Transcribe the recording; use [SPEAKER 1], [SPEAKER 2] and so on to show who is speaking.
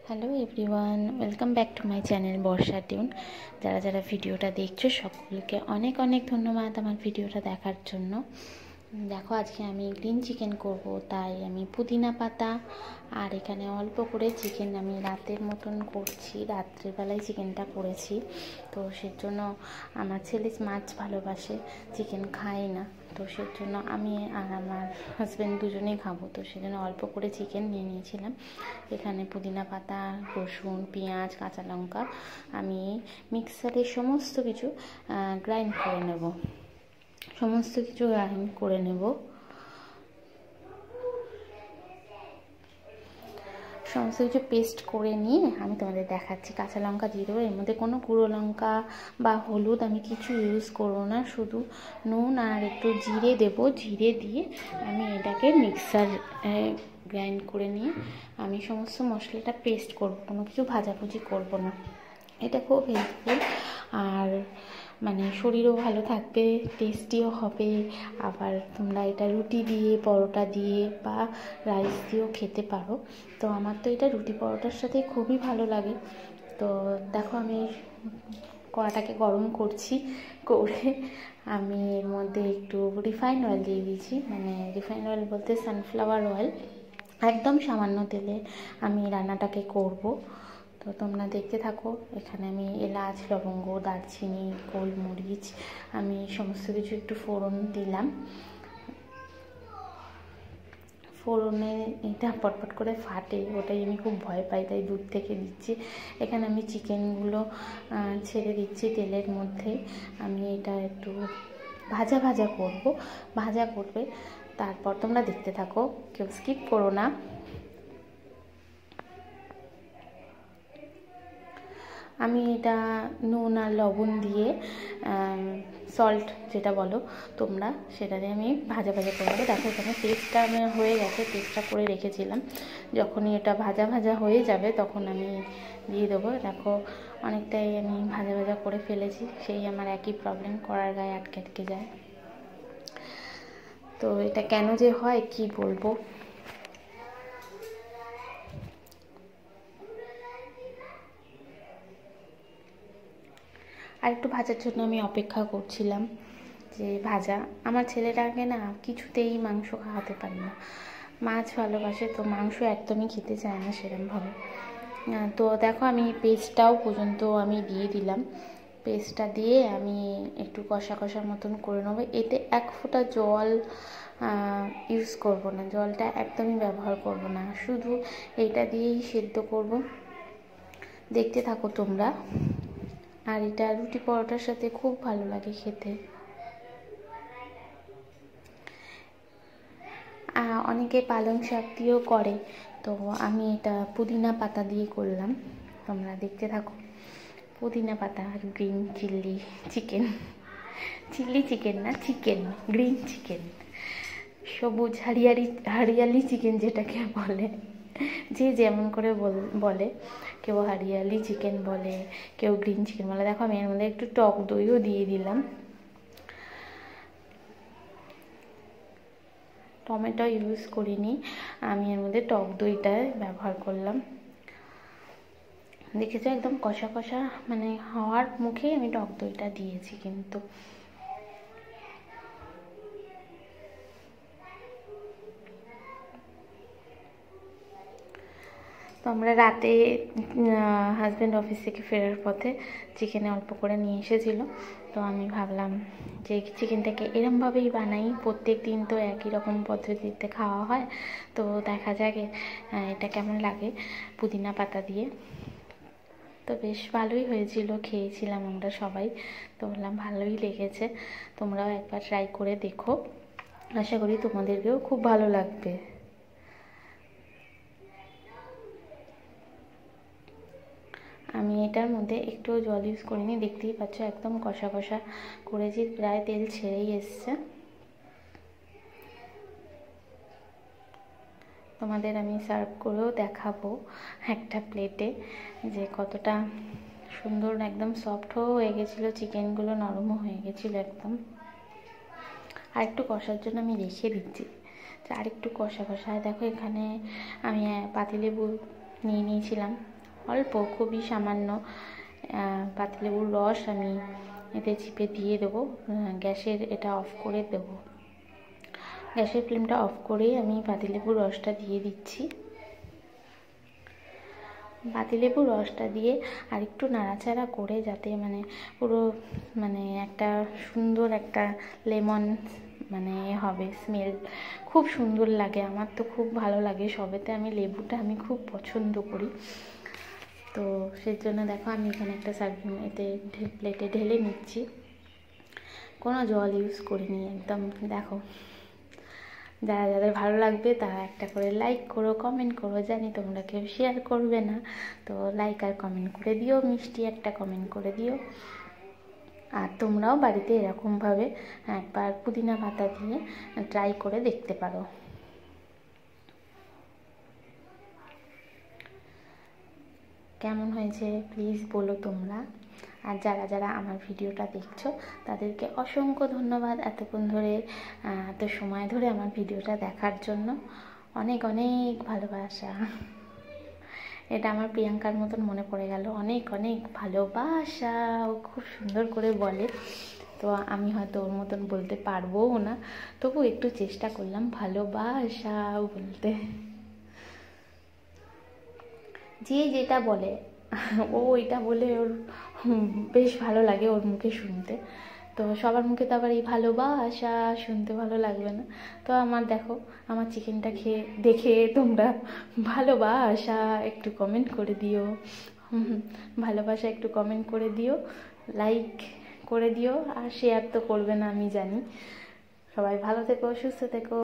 [SPEAKER 1] Hello everyone, welcome back to my channel Barsha tune. যারা যারা ভিডিওটা দেখছো সকলকে অনেক অনেক ধন্যবাদ আমার ভিডিওটা দেখার জন্য। দেখো, আজকে আমি গ্রিন চিকেন করব, তাই আমি পুদিনা পাতা আর এখানে অল্প করে চিকেন আমি রাতের মতন করছি, রাত্রেবেলায় চিকেনটা করেছি। তো সেজন্য আমার ছেলে মাছ ভালোবাসে, চিকেন খায় না, তো সেজন্য আমি আর আমার হাজব্যান্ড দুজনেই খাবো, তো সেজন্য অল্প করে চিকেন নিয়ে নিয়েছিলাম। এখানে পুদিনা পাতা, রসুন, পেঁয়াজ, কাঁচা লঙ্কা আমি মিক্সারে সমস্ত কিছু গ্রাইন্ড করে নেব, সমস্ত কিছু পেস্ট করে নিয়ে আমি তোমাদের দেখাচ্ছি। কাঁচা লঙ্কা দিয়ে দেবো, এর মধ্যে কোনো গুঁড়ো লঙ্কা বা হলুদ আমি কিছু ইউজ করবো না, শুধু নুন আর একটু জিরে দেবো। জিরে দিয়ে আমি এটাকে মিক্সার গ্রাইন্ড করে নিয়ে আমি সমস্ত মশলাটা পেস্ট করব, কোনো কিছু ভাজাভুজি করব না। এটা খুব হেল্পফুল, আর মানে শরীরও ভালো থাকবে, টেস্টিও হবে। আবার তোমরা এটা রুটি দিয়ে, পরোটা দিয়ে বা রাইস দিয়েও খেতে পারো। তো আমার তো এটা রুটি পরোটার সাথে খুবই ভালো লাগে। তো দেখো, আমি কড়াটাকে গরম করছি, করে আমি এর মধ্যে একটু রিফাইন্ড অয়েল দিয়ে দিয়েছি। মানে রিফাইন্ড অয়েল বলতে সানফ্লাওয়ার অয়েল, একদম সামান্য তেলে আমি রান্নাটাকে করব। তো তোমরা দেখতে থাকো। এখানে আমি এলাচ, লবঙ্গ, দারচিনি, গোলমরিচ আমি সমস্ত কিছু একটু ফোড়ন দিলাম। ফোড়নে এটা পটপট করে ফাটে, ওটাই আমি খুব ভয় পাই, তাই দূর থেকে দিচ্ছি। এখানে আমি চিকেনগুলো ছেড়ে দিচ্ছি তেলের মধ্যে। আমি এটা একটু ভাজা ভাজা করব, ভাজা করবে, তারপর তোমরা দেখতে থাকো, কেউ স্কিপ করো না। আমি এটা নুন আর লবণ দিয়ে, সল্ট যেটা বলো তোমরা, সেটা দিয়ে আমি ভাজা ভাজা করবো। দেখো, এখানে পেস্টটা আমার হয়ে গেছে, পেস্টটা করে রেখেছিলাম। যখনই এটা ভাজা ভাজা হয়ে যাবে তখন আমি দিয়ে দেবো। দেখো, অনেকটাই আমি ভাজা ভাজা করে ফেলেছি, সেই আমার একই প্রবলেম, কড়ার গায়ে আটকে আটকে যায়। তো এটা কেন যে হয় কি বলবো। আর একটু ভাজার জন্য আমি অপেক্ষা করছিলাম, যে ভাজা। আমার ছেলেটাকে না কিছুতেই মাংস খাওয়াতে পারি না, মাছ ভালোবাসে, তো মাংস একদমই খেতে চায় না সেরকমভাবে। তো দেখো, আমি পেস্টটাও পর্যন্ত আমি দিয়ে দিলাম। পেস্টটা দিয়ে আমি একটু কষা কষার মতন করে নেবো। এতে এক ফোঁটা জল ইউজ করব না, জলটা একদমই ব্যবহার করব না, শুধু এইটা দিয়েই সেদ্ধ করব। দেখতে থাকো তোমরা। আর এটা রুটি পরোটার সাথে খুব ভালো লাগে খেতে। অনেকে পালং শাক দিয়েও করে, তো আমি এটা পুদিনা পাতা দিয়ে করলাম। তোমরা দেখতে থাকো। পুদিনা পাতা আর গ্রিন চিকেন, চিলি চিকেন না, চিকেন, গ্রিন চিকেন, সবুজ হারিয়ালি চিকেন যেটাকে বলে, যে যেমন করে বলে, কেউ হারিয়ালি চিকেন বলে, কেউ গ্রিন চিকেন বলে। দেখো, আমি এর মধ্যে একটু টক দইও দিয়ে দিলাম, টমেটো ইউজ করিনি, আমি এর মধ্যে টক দইটা ব্যবহার করলাম। দেখেছো, একদম কষা কষা মানে হওয়ার মুখেই আমি টক দইটা দিয়েছি। কিন্তু তো আমরা রাতে হাজব্যান্ড অফিস থেকে ফেরার পথে চিকেনে অল্প করে নিয়ে এসেছিলো, তো আমি ভাবলাম যে চিকেনটাকে এরমভাবেই বানাই, প্রত্যেক দিন তো একই রকম পদ্ধতিতে খাওয়া হয়, তো দেখা যাক এটা কেমন লাগে পুদিনা পাতা দিয়ে। তো বেশ ভালোই হয়েছিল, খেয়েছিলাম আমরা সবাই, তো বললাম ভালোই লেগেছে। তোমরাও একবার ট্রাই করে দেখো, আশা করি তোমাদেরকেও খুব ভালো লাগবে। আমি এটার মধ্যে একটু জল ইউজ করিনি, দেখতেই পাচ্ছ একদম কষা কষা করেছি, প্রায় তেল ছেড়েই এসছে। তোমাদের আমি সার্ভ করেও দেখাবো একটা প্লেটে, যে কতটা সুন্দর, একদম সফটও হয়ে গেছিলো, চিকেনগুলো নরমও হয়ে গেছিলো একদম। আর একটু কষার জন্য আমি রেখে দিচ্ছি, আর একটু কষা কষা। দেখো, এখানে আমি পাতিলেবু নিয়ে নিয়েছিলাম, অল্প, খুবই সামান্য পাতিলেবুর রস আমি এতে চিপে দিয়ে দেবো। গ্যাসের এটা অফ করে দেবো, গ্যাসের ফ্লেমটা অফ করেই আমি পাতিলেবুর রসটা দিয়ে দিচ্ছি। পাতিলেবুর রসটা দিয়ে আর একটু নাড়াচাড়া করে, যাতে মানে পুরো মানে একটা সুন্দর একটা লেমন মানে হবে, স্মেল খুব সুন্দর লাগে। আমার তো খুব ভালো লাগে সবেতে, আমি লেবুটা আমি খুব পছন্দ করি। তো সেই জন্য দেখো আমি এখানে একটা সার্ভিং এতে প্লেটে ঢেলে নিচ্ছি, কোনো জল ইউজ করিনি একদম। দেখো, যারা যাদের ভালো লাগবে তারা একটা করে লাইক করো, কমেন্ট করো। জানি তোমরা কেউ শেয়ার করবে না, তো লাইক আর কমেন্ট করে দিও, মিষ্টি একটা কমেন্ট করে দিও। আর তোমরাও বাড়িতে এরকমভাবে একবার পুদিনা পাতা দিয়ে ট্রাই করে দেখতে পারো। কেমন হয়েছে প্লিজ বলো তোমরা। আর যারা যারা আমার ভিডিওটা দেখছো তাদেরকে অসংখ্য ধন্যবাদ, এতক্ষণ ধরে এত সময় ধরে আমার ভিডিওটা দেখার জন্য। অনেক অনেক ভালোবাসা। এটা আমার প্রিয়াঙ্কার মতন মনে পড়ে গেল, অনেক অনেক ভালোবাসা। ও খুব সুন্দর করে বলে, তো আমি হয়তো ওর মতন বলতে পারবোও না, তবু একটু চেষ্টা করলাম ভালোবাসা বলতে। যে যেটা বলে ও ওইটা বলে ওর বেশ ভালো লাগে ওর মুখে শুনতে। তো সবার মুখে তো আবার এই ভালোবাসা শুনতে ভালো লাগবে না। তো আমার দেখো, আমার চিকেনটা খেয়ে দেখে তোমরা ভালোবাসা একটু কমেন্ট করে দিও, ভালোবাসা একটু কমেন্ট করে দিও, লাইক করে দিও। আর শেয়ার তো করবে না আমি জানি। সবাই ভালো থেকো, সুস্থ থেকো।